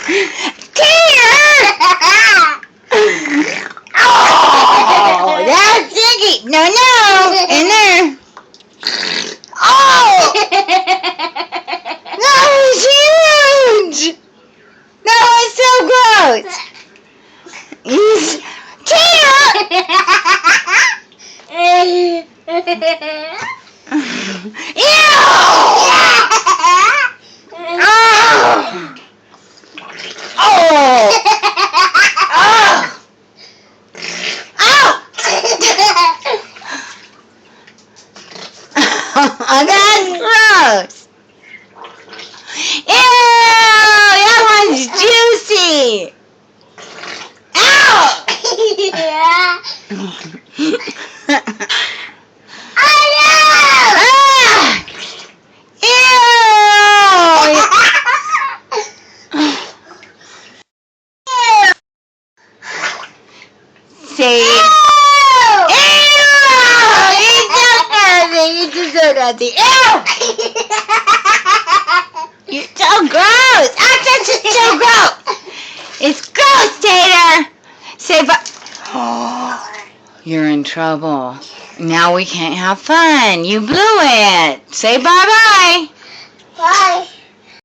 Tater! Oh, that's sticky. No, in there. Oh, that was huge. That was so gross. Tater! Ew! Oh! Oh! Oh, that's gross. Ew! That one's juicy. Ow! Say, ew! You deserve nothing. Ew! You're so gross. That's just so gross. It's gross, Tater. Say bye. Oh, you're in trouble. Now we can't have fun. You blew it. Say bye-bye. Bye.